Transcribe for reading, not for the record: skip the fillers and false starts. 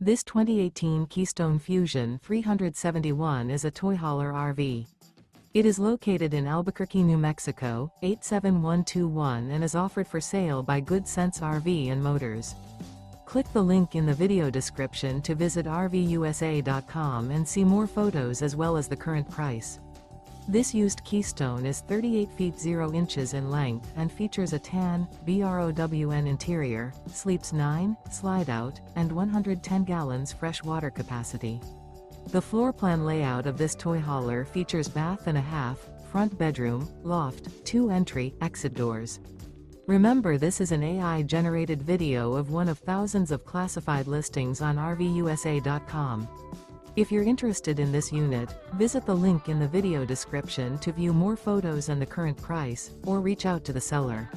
This 2018 Keystone Fuzion 371 is a toy hauler RV. It is located in Albuquerque, New Mexico, 87121 and is offered for sale by Good Sense RV and Motors. Click the link in the video description to visit RVUSA.com and see more photos as well as the current price. This used Keystone is 38 feet 0 inches in length and features a tan, BROWN interior, sleeps 9, slide-out, and 110 gallons fresh water capacity. The floor plan layout of this toy hauler features bath and a half, front bedroom, loft, 2 entry, exit doors. Remember, this is an AI-generated video of one of thousands of classified listings on RVUSA.com. If you're interested in this unit, visit the link in the video description to view more photos and the current price, or reach out to the seller.